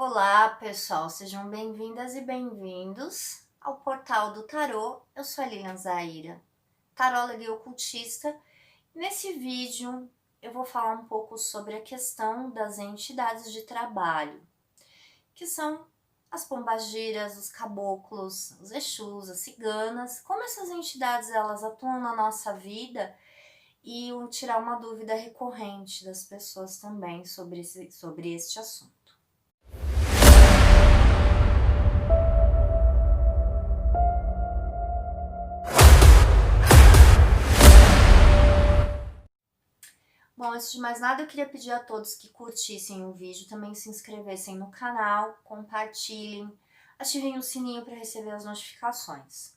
Olá, pessoal, sejam bem-vindas e bem-vindos ao Portal do Tarô. Eu sou a Lilian Zaira, taróloga e ocultista. Nesse vídeo eu vou falar um pouco sobre a questão das entidades de trabalho, que são as pombagiras, os caboclos, os exus, as ciganas, como essas entidades elas atuam na nossa vida e tirar uma dúvida recorrente das pessoas também sobre este assunto. Bom, antes de mais nada, eu queria pedir a todos que curtissem o vídeo, também se inscrevessem no canal, compartilhem, ativem o sininho para receber as notificações.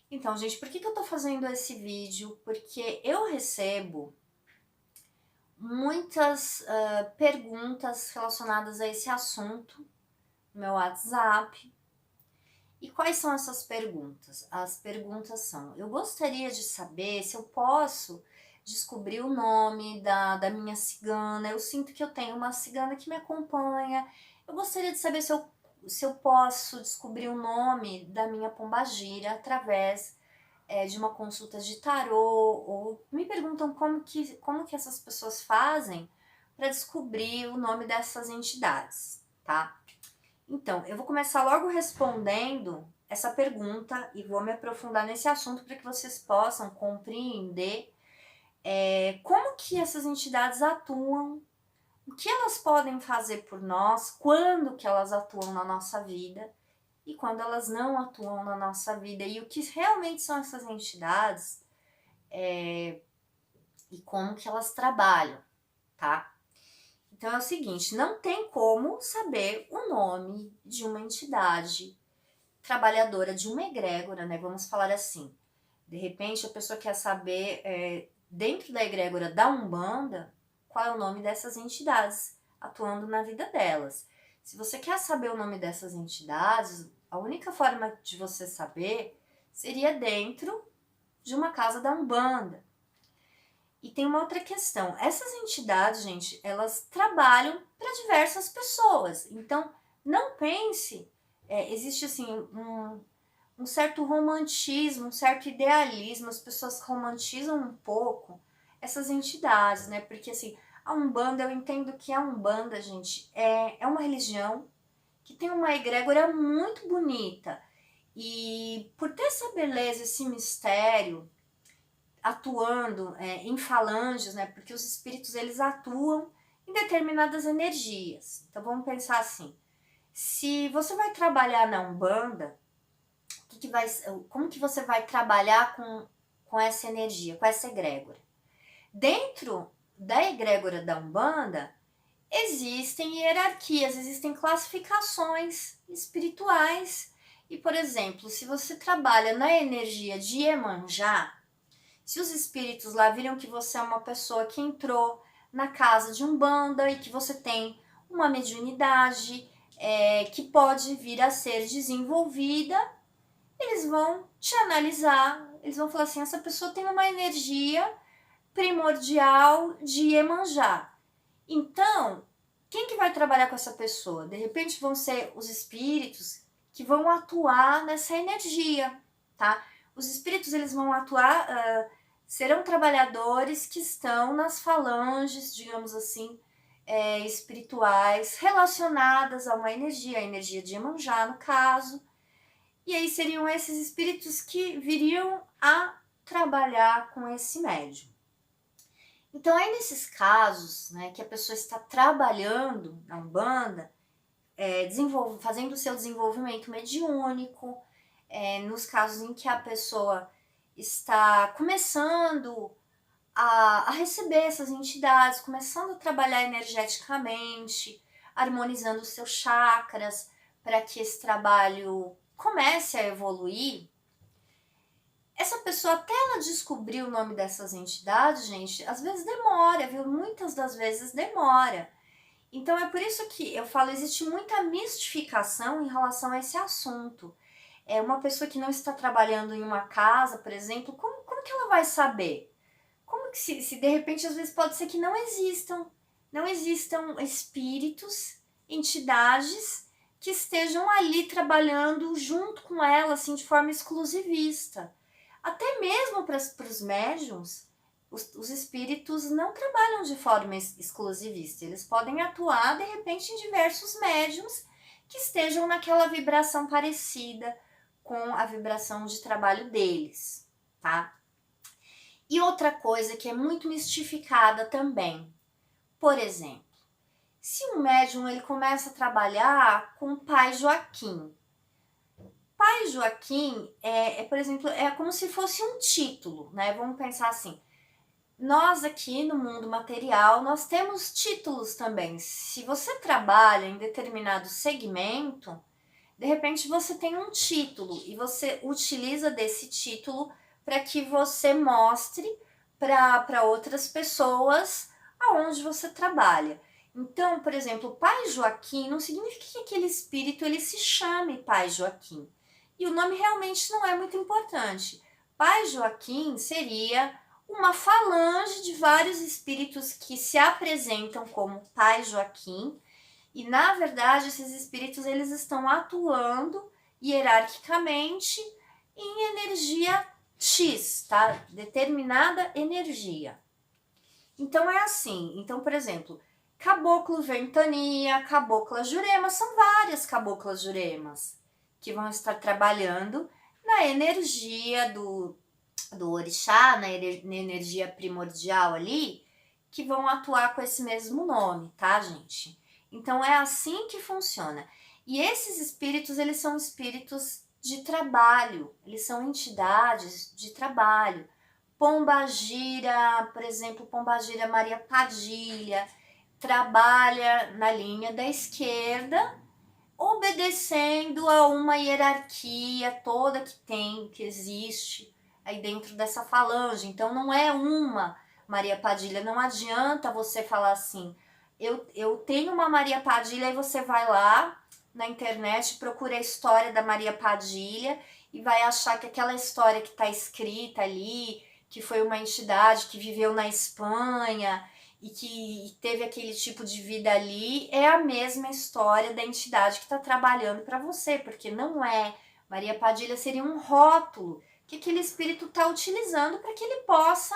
Então, gente, por que eu tô fazendo esse vídeo? Porque eu recebo muitas perguntas relacionadas a esse assunto no meu WhatsApp. E quais são essas perguntas? As perguntas são: eu gostaria de saber se eu posso descobrir o nome da minha cigana. Eu sinto que eu tenho uma cigana que me acompanha. Eu gostaria de saber se eu posso descobrir o nome da minha pombagira através de uma consulta de tarô. Ou me perguntam como que essas pessoas fazem para descobrir o nome dessas entidades, tá? Então, eu vou começar logo respondendo essa pergunta e vou me aprofundar nesse assunto para que vocês possam compreender como que essas entidades atuam, o que elas podem fazer por nós, quando que elas atuam na nossa vida e quando elas não atuam na nossa vida, e o que realmente são essas entidades e como que elas trabalham, tá? Então é o seguinte, não tem como saber o nome de uma entidade trabalhadora, de uma egrégora, né? Vamos falar assim. De repente a pessoa quer saber, dentro da egrégora da Umbanda, qual é o nome dessas entidades atuando na vida delas. Se você quer saber o nome dessas entidades, a única forma de você saber seria dentro de uma casa da Umbanda. E tem uma outra questão. Essas entidades, gente, elas trabalham para diversas pessoas. Então, não pense, existe assim um certo romantismo, um certo idealismo. As pessoas romantizam um pouco essas entidades, né? Porque assim, a Umbanda, eu entendo que a Umbanda, gente, é uma religião que tem uma egrégora muito bonita. E por ter essa beleza, esse mistério, atuando em falanges, né? Porque os espíritos eles atuam em determinadas energias. Então vamos pensar assim: se você vai trabalhar na Umbanda, como que você vai trabalhar com essa energia, com essa egrégora? Dentro da egrégora da Umbanda existem hierarquias, existem classificações espirituais. E, por exemplo, se você trabalha na energia de Iemanjá, se os espíritos lá viram que você é uma pessoa que entrou na casa de Umbanda e que você tem uma mediunidade que pode vir a ser desenvolvida, eles vão te analisar, eles vão falar assim, essa pessoa tem uma energia primordial de Iemanjá. Então, quem que vai trabalhar com essa pessoa? De repente vão ser os espíritos que vão atuar nessa energia, tá? Os espíritos eles vão atuar, serão trabalhadores que estão nas falanges, digamos assim, espirituais, relacionadas a uma energia, a energia de Iemanjá no caso. E aí seriam esses espíritos que viriam a trabalhar com esse médium. Então aí nesses casos, né, que a pessoa está trabalhando na Umbanda, fazendo o seu desenvolvimento mediúnico, nos casos em que a pessoa está começando a receber essas entidades, começando a trabalhar energeticamente, harmonizando os seus chakras para que esse trabalho comece a evoluir. Essa pessoa, até ela descobrir o nome dessas entidades, gente, às vezes demora, viu? Muitas das vezes demora. Então é por isso que eu falo, existe muita mistificação em relação a esse assunto. Uma pessoa que não está trabalhando em uma casa, por exemplo, como que ela vai saber? Como que se de repente às vezes pode ser que não existam espíritos entidades que estejam ali trabalhando junto com ela, assim, de forma exclusivista. Até mesmo para os médiums, os espíritos não trabalham de forma exclusivista. Eles podem atuar, de repente, em diversos médiums que estejam naquela vibração parecida com a vibração de trabalho deles, tá? E outra coisa que é muito mistificada também, por exemplo, se um médium ele começa a trabalhar com o pai Joaquim. Pai Joaquim por exemplo, é como se fosse um título, né? Vamos pensar assim, nós aqui no mundo material, nós temos títulos também. Se você trabalha em determinado segmento, de repente você tem um título e você utiliza desse título para que você mostre para outras pessoas aonde você trabalha. Então, por exemplo, Pai Joaquim não significa que aquele espírito ele se chame Pai Joaquim. E o nome realmente não é muito importante. Pai Joaquim seria uma falange de vários espíritos que se apresentam como Pai Joaquim, e na verdade esses espíritos eles estão atuando hierarquicamente em energia X, tá? Determinada energia. Então é assim, então por exemplo, Caboclo Ventania, Cabocla Jurema, são várias Caboclas Juremas que vão estar trabalhando na energia do orixá, na energia primordial ali, que vão atuar com esse mesmo nome, tá, gente? Então é assim que funciona. E esses espíritos, eles são espíritos de trabalho, eles são entidades de trabalho. Pombagira, por exemplo, Pombagira Maria Padilha, trabalha na linha da esquerda, obedecendo a uma hierarquia toda que existe aí dentro dessa falange. Então não é uma Maria Padilha, não adianta você falar assim, eu tenho uma Maria Padilha, e você vai lá na internet, procura a história da Maria Padilha e vai achar que aquela história que está escrita ali, que foi uma entidade que viveu na Espanha e que teve aquele tipo de vida ali, é a mesma história da entidade que está trabalhando para você, porque não é. Maria Padilha seria um rótulo que aquele espírito está utilizando para que ele possa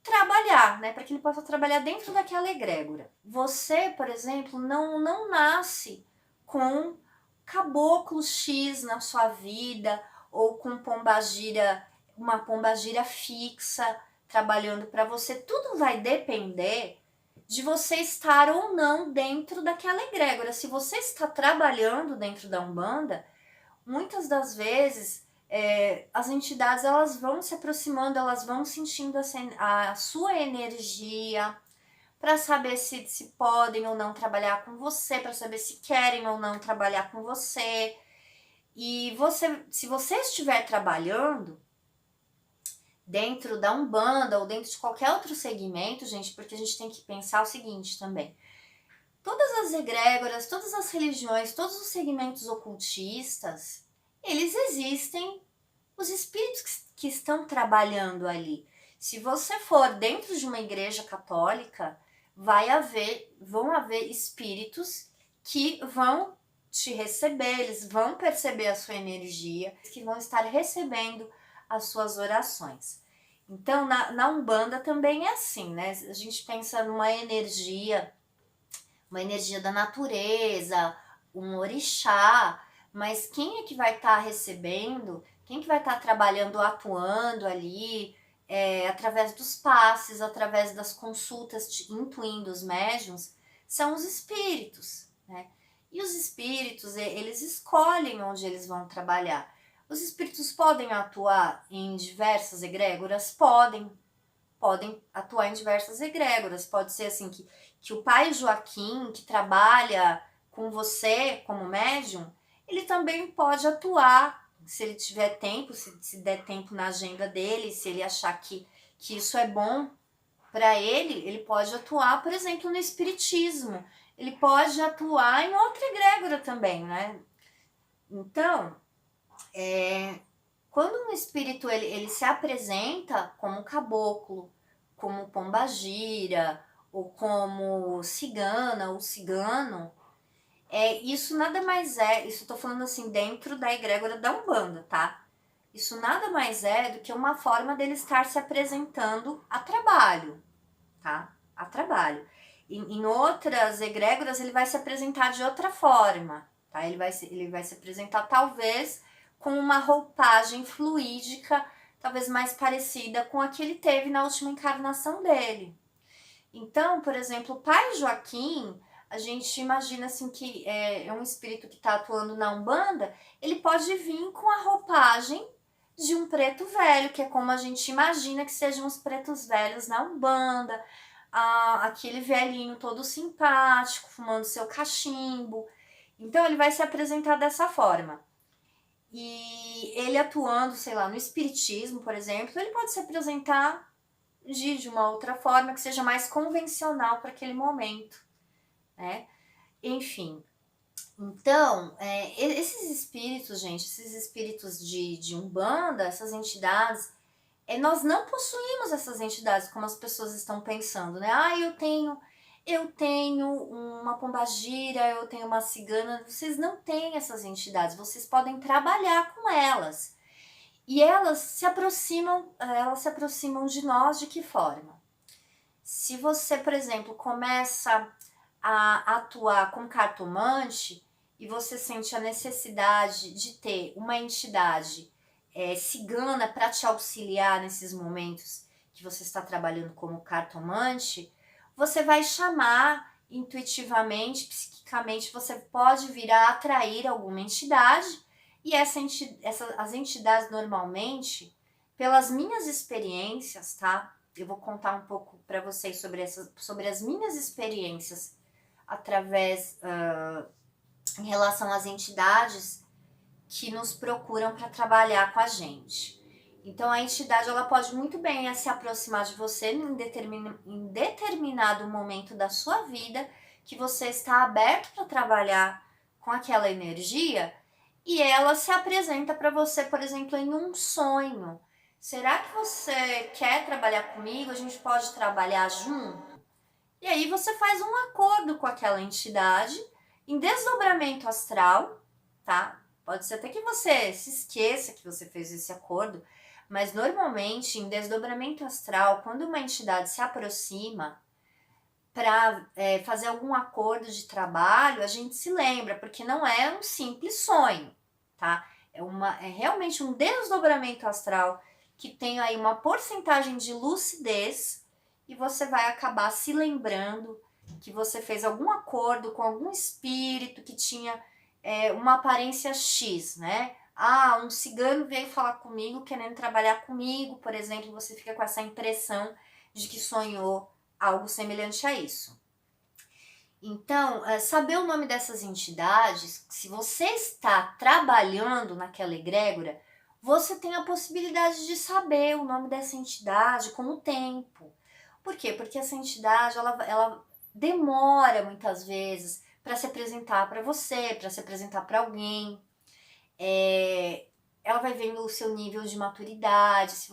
trabalhar, né? Para que ele possa trabalhar dentro daquela egrégora. Você, por exemplo, não nasce com caboclo X na sua vida ou com pombagira, uma pombagira fixa trabalhando para você. Tudo vai depender de você estar ou não dentro daquela egrégora. Se você está trabalhando dentro da Umbanda, muitas das vezes as entidades elas vão se aproximando, elas vão sentindo a sua energia para saber se podem ou não trabalhar com você, para saber se querem ou não trabalhar com você. E se você estiver trabalhando dentro da Umbanda ou dentro de qualquer outro segmento, gente, porque a gente tem que pensar o seguinte também. Todas as egrégoras, todas as religiões, todos os segmentos ocultistas, eles existem, os espíritos que estão trabalhando ali. Se você for dentro de uma igreja católica, vão haver espíritos que vão te receber, eles vão perceber a sua energia, que vão estar recebendo as suas orações. Então, na Umbanda também é assim, né? A gente pensa numa energia, uma energia da natureza, um orixá, mas quem é que vai estar recebendo, quem que vai estar trabalhando, atuando ali, através dos passes, através das consultas, intuindo os médiuns, são os espíritos, né? E os espíritos, eles escolhem onde eles vão trabalhar. Os espíritos podem atuar em diversas egrégoras? Podem atuar em diversas egrégoras. Pode ser assim que o pai Joaquim, que trabalha com você como médium, ele também pode atuar, se ele tiver tempo, se der tempo na agenda dele, se ele achar que isso é bom para ele pode atuar, por exemplo, no espiritismo. Ele pode atuar em outra egrégora também, né? Então, quando um espírito ele se apresenta como caboclo, como pombagira, ou como cigana ou cigano, Isso nada mais é, isso eu tô falando assim, dentro da egrégora da Umbanda, tá? Isso nada mais é do que uma forma dele estar se apresentando a trabalho, tá? A trabalho. Em outras egrégoras, ele vai se apresentar de outra forma, tá? Ele vai se apresentar talvez com uma roupagem fluídica, talvez mais parecida com a que ele teve na última encarnação dele. Então, por exemplo, o pai Joaquim, a gente imagina assim que é um espírito que está atuando na Umbanda, ele pode vir com a roupagem de um preto velho, que é como a gente imagina que sejam os pretos velhos na Umbanda, aquele velhinho todo simpático, fumando seu cachimbo. Então ele vai se apresentar dessa forma. E ele atuando, sei lá, no espiritismo, por exemplo, ele pode se apresentar de uma outra forma que seja mais convencional para aquele momento, né? Enfim, então, esses espíritos, gente, esses espíritos de Umbanda, essas entidades, nós não possuímos essas entidades como as pessoas estão pensando, né? Eu tenho uma pombagira, eu tenho uma cigana. Vocês não têm essas entidades, vocês podem trabalhar com elas. E elas se aproximam de nós de que forma? Se você, por exemplo, começa a atuar com cartomante e você sente a necessidade de ter uma entidade cigana para te auxiliar nesses momentos que você está trabalhando como cartomante, você vai chamar intuitivamente, psiquicamente, você pode vir a atrair alguma entidade e as entidades normalmente, pelas minhas experiências, tá? Eu vou contar um pouco para vocês sobre as minhas experiências através em relação às entidades que nos procuram para trabalhar com a gente. Então a entidade ela pode muito bem se aproximar de você em determinado momento da sua vida que você está aberto para trabalhar com aquela energia e ela se apresenta para você, por exemplo, em um sonho. Será que você quer trabalhar comigo? A gente pode trabalhar junto? E aí você faz um acordo com aquela entidade em desdobramento astral, tá? Pode ser até que você se esqueça que você fez esse acordo, mas normalmente em desdobramento astral, quando uma entidade se aproxima para fazer algum acordo de trabalho, a gente se lembra, porque não é um simples sonho, tá? É realmente um desdobramento astral que tem aí uma porcentagem de lucidez e você vai acabar se lembrando que você fez algum acordo com algum espírito que tinha uma aparência X, né? Um cigano veio falar comigo, querendo trabalhar comigo, por exemplo, você fica com essa impressão de que sonhou algo semelhante a isso. Então, saber o nome dessas entidades, se você está trabalhando naquela egrégora, você tem a possibilidade de saber o nome dessa entidade com o tempo. Por quê? Porque essa entidade, ela demora muitas vezes para se apresentar para você, para se apresentar para alguém. Ela vai vendo o seu nível de maturidade, se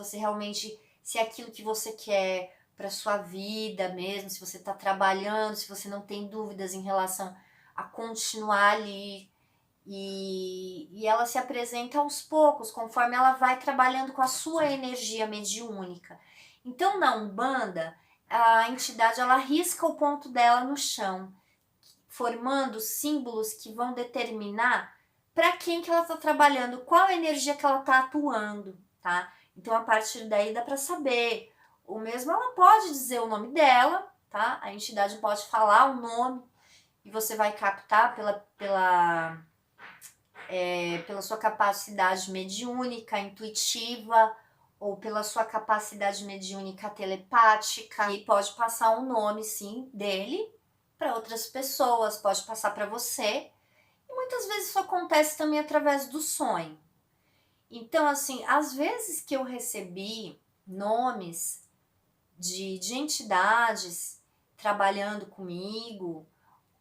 é aquilo que você quer para sua vida mesmo, se você está trabalhando, se você não tem dúvidas em relação a continuar ali. E ela se apresenta aos poucos, conforme ela vai trabalhando com a sua energia mediúnica. Então, na Umbanda, a entidade ela risca o ponto dela no chão, formando símbolos que vão determinar para quem que ela está trabalhando, qual energia que ela está atuando, tá? Então, a partir daí dá para saber. O mesmo ela pode dizer o nome dela, tá? A entidade pode falar o nome e você vai captar pela sua capacidade mediúnica, intuitiva, ou pela sua capacidade mediúnica telepática, e pode passar o nome, sim, dele para outras pessoas, pode passar para você. E muitas vezes isso acontece também através do sonho. Então, assim, às vezes que eu recebi nomes de entidades trabalhando comigo,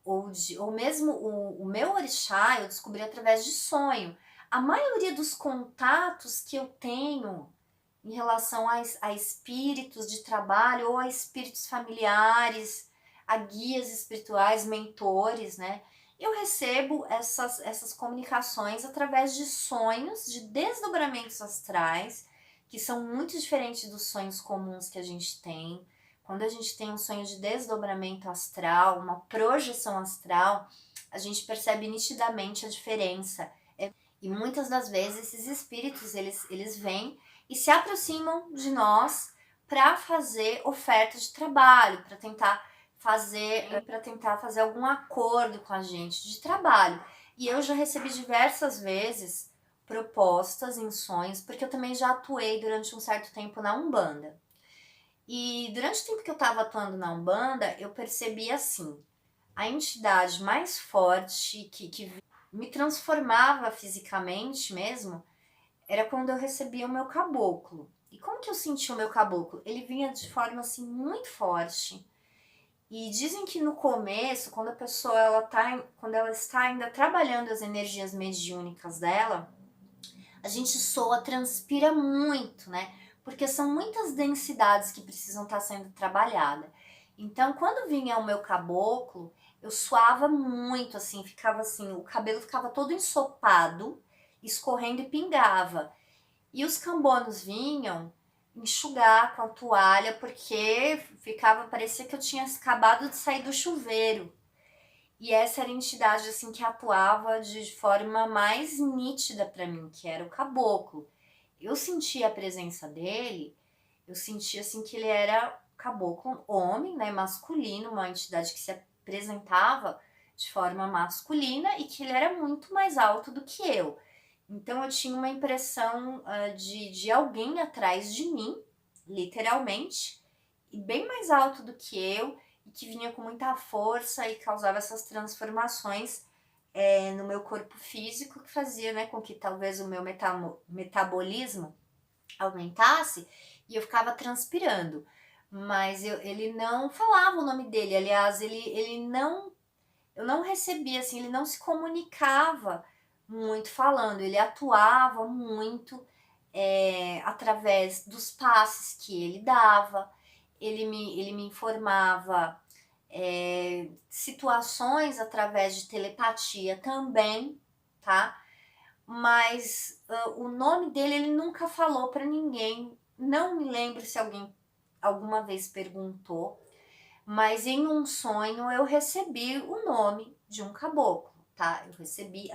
ou mesmo o meu orixá, eu descobri através de sonho. A maioria dos contatos que eu tenho em relação a espíritos de trabalho ou a espíritos familiares, a guias espirituais, mentores, né? Eu recebo essas comunicações através de sonhos, de desdobramentos astrais, que são muito diferentes dos sonhos comuns que a gente tem. Quando a gente tem um sonho de desdobramento astral, uma projeção astral, a gente percebe nitidamente a diferença. E muitas das vezes esses espíritos, eles vêm e se aproximam de nós para fazer ofertas de trabalho, para tentar fazer algum acordo com a gente de trabalho. E eu já recebi diversas vezes propostas em sonhos, porque eu também já atuei durante um certo tempo na Umbanda. E durante o tempo que eu estava atuando na Umbanda, eu percebi assim, a entidade mais forte que me transformava fisicamente mesmo, era quando eu recebia o meu caboclo. E como que eu sentia o meu caboclo? Ele vinha de forma assim muito forte. E dizem que no começo, quando a pessoa quando ela está ainda trabalhando as energias mediúnicas dela, a gente soa, transpira muito, né? Porque são muitas densidades que precisam estar sendo trabalhadas. Então, quando vinha o meu caboclo, eu suava muito, assim, ficava assim, o cabelo ficava todo ensopado, escorrendo e pingava. E os cambonos vinham enxugar com a toalha, porque parecia que eu tinha acabado de sair do chuveiro. E essa era a entidade assim que atuava de forma mais nítida para mim, que era o caboclo. Eu sentia a presença dele, eu sentia assim que ele era caboclo homem, né, masculino, uma entidade que se apresentava de forma masculina e que ele era muito mais alto do que eu. Então eu tinha uma impressão de alguém atrás de mim, literalmente, e bem mais alto do que eu, e que vinha com muita força e causava essas transformações no meu corpo físico, que fazia, né, com que talvez o meu metabolismo aumentasse e eu ficava transpirando. Mas ele não falava o nome dele, aliás, ele não, eu não recebia, assim, ele não se comunicava muito falando, ele atuava muito através dos passes que ele dava, ele me informava situações através de telepatia também, tá? Mas o nome dele ele nunca falou para ninguém. Não me lembro se alguém alguma vez perguntou, mas em um sonho eu recebi o nome de um caboclo, tá? Eu recebi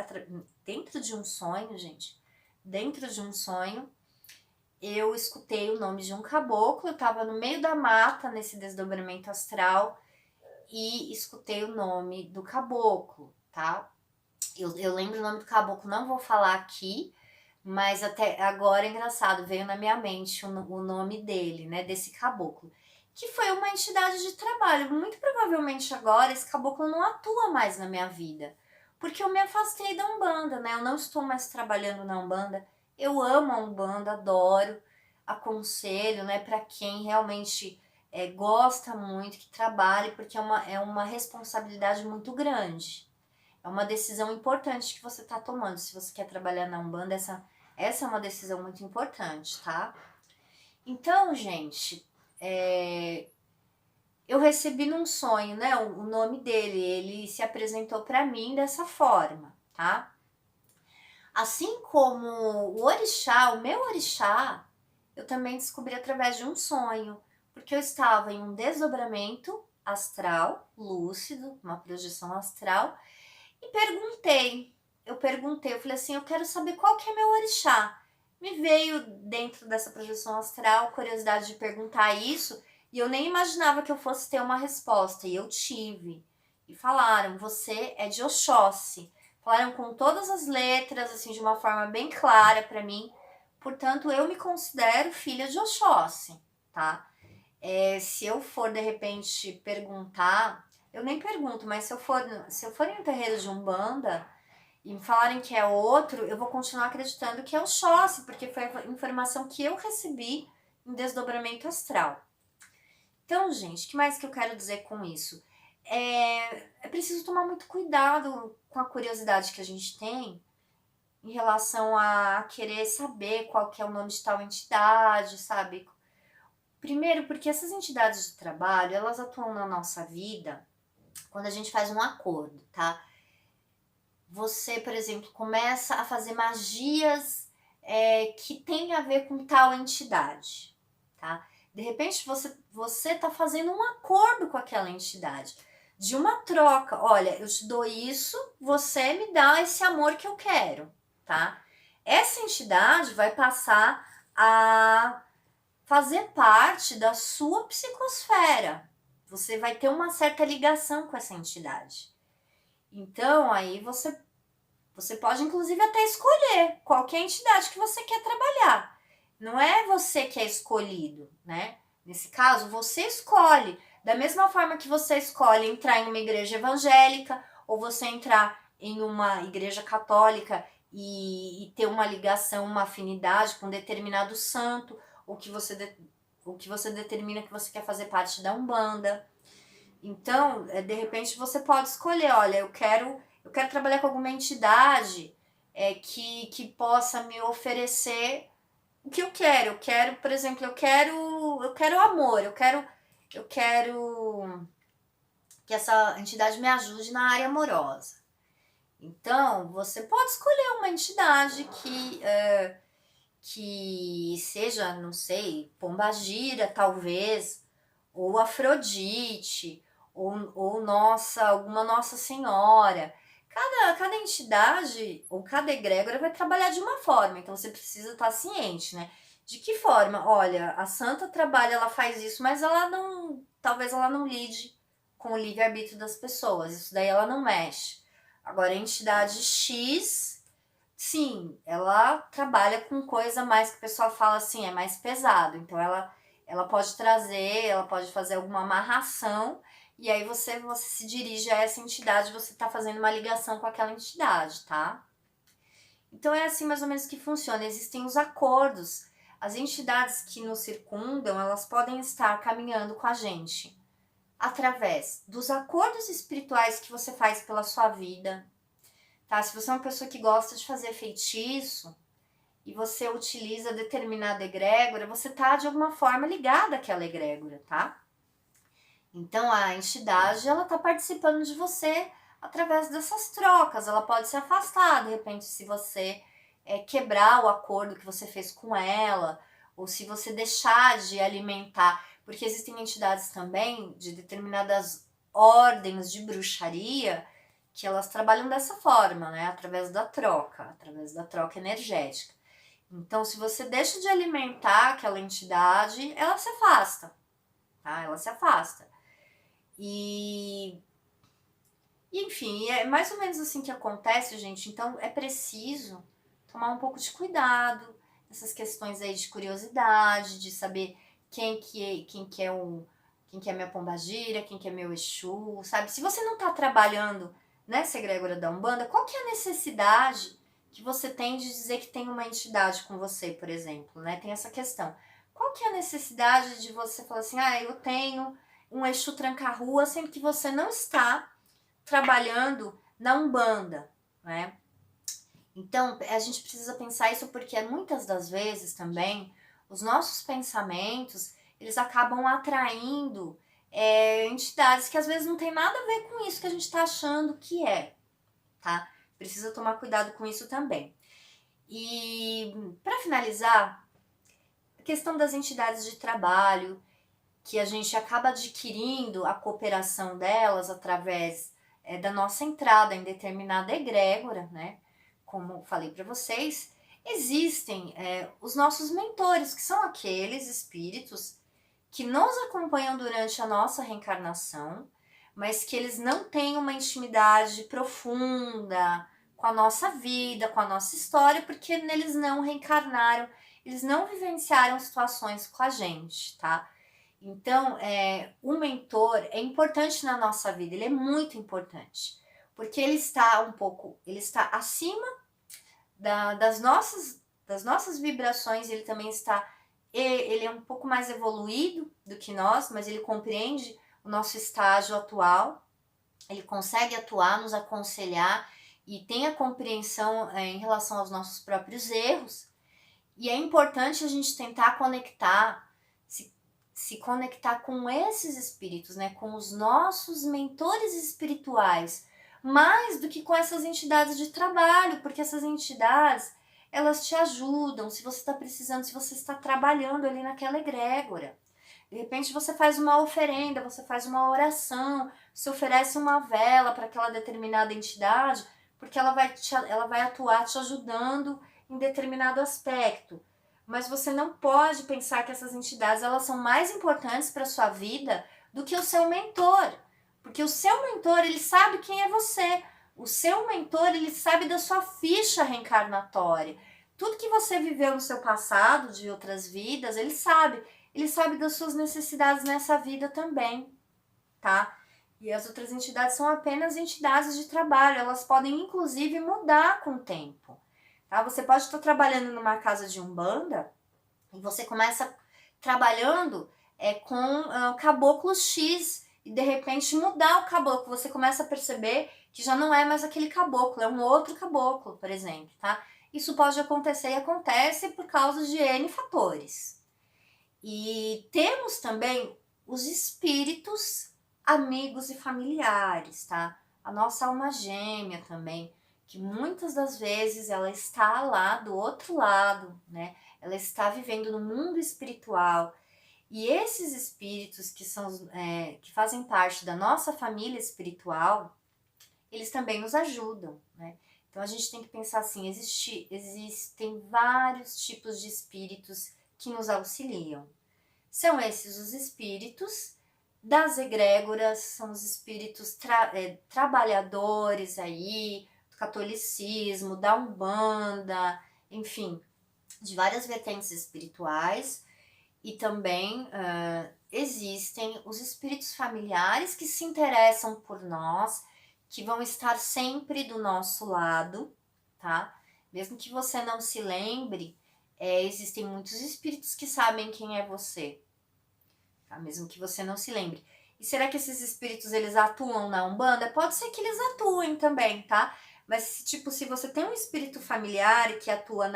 dentro de um sonho, gente. Dentro de um sonho, eu escutei o nome de um caboclo. Eu tava no meio da mata nesse desdobramento astral e escutei o nome do caboclo, tá? Eu lembro o nome do caboclo, não vou falar aqui, mas até agora é engraçado, veio na minha mente o nome dele, né, desse caboclo, que foi uma entidade de trabalho. Muito provavelmente agora esse caboclo não atua mais na minha vida, porque eu me afastei da Umbanda, né, eu não estou mais trabalhando na Umbanda. Eu amo a Umbanda, adoro, aconselho, né, para quem realmente gosta muito, que trabalhe, porque é uma responsabilidade muito grande. É uma decisão importante que você está tomando. Se você quer trabalhar na Umbanda, essa é uma decisão muito importante, tá? Então, gente, eu recebi num sonho, né, o nome dele. Ele se apresentou para mim dessa forma, tá? Assim como o orixá, o meu orixá, eu também descobri através de um sonho, porque eu estava em um desdobramento astral, lúcido, uma projeção astral, e eu falei assim, eu quero saber qual que é meu orixá. Me veio dentro dessa projeção astral curiosidade de perguntar isso, e eu nem imaginava que eu fosse ter uma resposta, e eu tive. E falaram, você é de Oxóssi. Falaram com todas as letras, assim, de uma forma bem clara para mim. Portanto, eu me considero filha de Oxóssi, tá? Se eu for, de repente, perguntar, eu nem pergunto, mas se eu for em um terreiro de Umbanda e me falarem que é outro, eu vou continuar acreditando que é o Oxóssi, porque foi a informação que eu recebi em desdobramento astral. Então, gente, o que mais que eu quero dizer com isso? É preciso tomar muito cuidado com a curiosidade que a gente tem em relação a querer saber qual que é o nome de tal entidade, sabe? Primeiro, porque essas entidades de trabalho, elas atuam na nossa vida quando a gente faz um acordo, tá? você, por exemplo, começa a fazer magias que tem a ver com tal entidade, tá? De repente você tá fazendo um acordo com aquela entidade, de uma troca. Olha, eu te dou isso, você me dá esse amor que eu quero, tá? Essa entidade vai passar a fazer parte da sua psicosfera. Você vai ter uma certa ligação com essa entidade. Então, aí você pode, inclusive, até escolher qual que é a entidade que você quer trabalhar. Não é você que é escolhido, né? Nesse caso, você escolhe. Da mesma forma que você escolhe entrar em uma igreja evangélica ou você entrar em uma igreja católica e ter uma ligação, uma afinidade com um determinado santo, ou que você determina que você quer fazer parte da Umbanda. Então, de repente, você pode escolher, olha, eu quero trabalhar com alguma entidade que possa me oferecer o que eu quero. Eu quero, por exemplo, eu quero amor, eu quero que essa entidade me ajude na área amorosa. Então, você pode escolher uma entidade que seja, não sei, Pombagira, talvez, ou Afrodite, ou alguma Nossa Senhora. Cada entidade ou cada egrégora vai trabalhar de uma forma, então você precisa estar ciente, né? De que forma? Olha, a santa trabalha, ela faz isso, mas talvez ela não lide com o livre-arbítrio das pessoas, isso daí ela não mexe. Agora, a entidade X, sim, ela trabalha com coisa mais que o pessoal fala assim, é mais pesado, então ela pode trazer, ela pode fazer alguma amarração, e aí você se dirige a essa entidade, você está fazendo uma ligação com aquela entidade, tá? Então é assim mais ou menos que funciona. Existem os acordos. As entidades que nos circundam, elas podem estar caminhando com a gente através dos acordos espirituais que você faz pela sua vida, tá? Se você é uma pessoa que gosta de fazer feitiço, e você utiliza determinada egrégora, você está de alguma forma ligada àquela egrégora, tá? Então a entidade, ela está participando de você através dessas trocas. Ela pode se afastar, de repente, se você quebrar o acordo que você fez com ela, ou se você deixar de alimentar, porque existem entidades também de determinadas ordens de bruxaria que elas trabalham dessa forma, né? Através da troca energética. Então, se você deixa de alimentar aquela entidade, ela se afasta, tá? Ela se afasta. E enfim, é mais ou menos assim que acontece, gente. Então, é preciso tomar um pouco de cuidado nessas questões aí de curiosidade, de saber quem que é minha pombagira, quem que é meu Exu, sabe? Se você não tá trabalhando nessa egrégora da Umbanda, qual que é a necessidade que você tem de dizer que tem uma entidade com você, por exemplo, né? Tem essa questão. Qual que é a necessidade de você falar assim, eu tenho um Exu tranca-rua, sendo que você não está trabalhando na Umbanda, né? Então, a gente precisa pensar isso porque muitas das vezes também os nossos pensamentos, eles acabam atraindo entidades que às vezes não tem nada a ver com isso que a gente está achando que é, tá? Precisa tomar cuidado com isso também. E para finalizar, a questão das entidades de trabalho, que a gente acaba adquirindo a cooperação delas através da nossa entrada em determinada egrégora, né? Como falei para vocês, existem os nossos mentores, que são aqueles espíritos que nos acompanham durante a nossa reencarnação, mas que eles não têm uma intimidade profunda com a nossa vida, com a nossa história, porque eles não reencarnaram, eles não vivenciaram situações com a gente, tá? Então, o mentor é importante na nossa vida, ele é muito importante, porque ele está acima das nossas vibrações, ele também ele é um pouco mais evoluído do que nós, mas ele compreende o nosso estágio atual, ele consegue atuar, nos aconselhar e tem a compreensão em relação aos nossos próprios erros, e é importante a gente tentar se conectar com esses espíritos, né, com os nossos mentores espirituais, mais do que com essas entidades de trabalho, porque essas entidades, elas te ajudam se você está precisando, se você está trabalhando ali naquela egrégora. De repente você faz uma oferenda, você faz uma oração, você oferece uma vela para aquela determinada entidade, porque ela vai atuar te ajudando em determinado aspecto. Mas você não pode pensar que essas entidades elas são mais importantes para sua vida do que o seu mentor. Porque o seu mentor, ele sabe quem é você. O seu mentor, ele sabe da sua ficha reencarnatória. Tudo que você viveu no seu passado, de outras vidas, ele sabe. Ele sabe das suas necessidades nessa vida também, tá? E as outras entidades são apenas entidades de trabalho. Elas podem, inclusive, mudar com o tempo. Tá? Você pode estar trabalhando numa casa de umbanda e você começa trabalhando com caboclo X e de repente mudar o caboclo. Você começa a perceber que já não é mais aquele caboclo, é um outro caboclo, por exemplo, tá? Isso pode acontecer e acontece por causa de N fatores. E temos também os espíritos amigos e familiares, tá? A nossa alma gêmea também, que muitas das vezes ela está lá do outro lado, né? Ela está vivendo no mundo espiritual. E esses espíritos que fazem parte da nossa família espiritual, eles também nos ajudam, né? Então a gente tem que pensar assim, existem vários tipos de espíritos que nos auxiliam. São esses os espíritos das egrégoras, são os espíritos trabalhadores aí, do catolicismo, da Umbanda, enfim, de várias vertentes espirituais. E também existem os espíritos familiares que se interessam por nós, que vão estar sempre do nosso lado, tá? Mesmo que você não se lembre, existem muitos espíritos que sabem quem é você, tá? Mesmo que você não se lembre. E será que esses espíritos, eles atuam na Umbanda? Pode ser que eles atuem também, tá? Mas, tipo, se você tem um espírito familiar que atua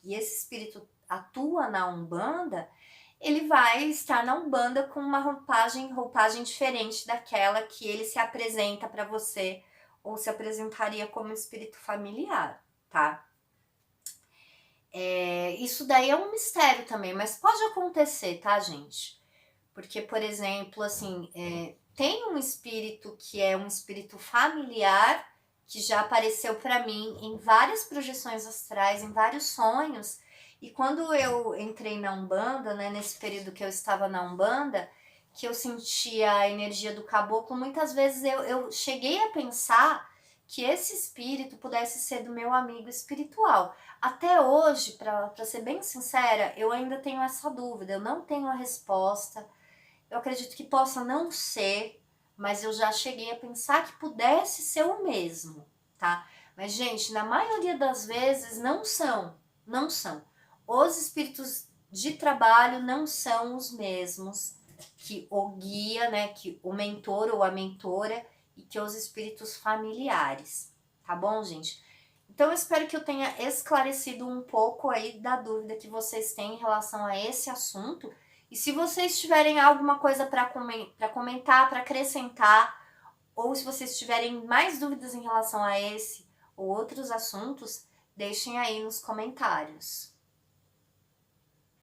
e esse espírito atua na Umbanda, ele vai estar na Umbanda com uma roupagem diferente daquela que ele se apresenta para você ou se apresentaria como espírito familiar, tá? Isso daí é um mistério também, mas pode acontecer, tá, gente? Porque, por exemplo, assim, tem um espírito que é um espírito familiar que já apareceu para mim em várias projeções astrais, em vários sonhos. E quando eu entrei na Umbanda, né, nesse período que eu estava na Umbanda, que eu sentia a energia do caboclo, muitas vezes eu cheguei a pensar que esse espírito pudesse ser do meu amigo espiritual. Até hoje, para ser bem sincera, eu ainda tenho essa dúvida, eu não tenho a resposta. Eu acredito que possa não ser, mas eu já cheguei a pensar que pudesse ser o mesmo, tá? Mas, gente, na maioria das vezes não são. Os espíritos de trabalho não são os mesmos que o guia, né, que o mentor ou a mentora e que os espíritos familiares, tá bom, gente? Então, eu espero que eu tenha esclarecido um pouco aí da dúvida que vocês têm em relação a esse assunto. E se vocês tiverem alguma coisa para comentar, para acrescentar, ou se vocês tiverem mais dúvidas em relação a esse ou outros assuntos, deixem aí nos comentários.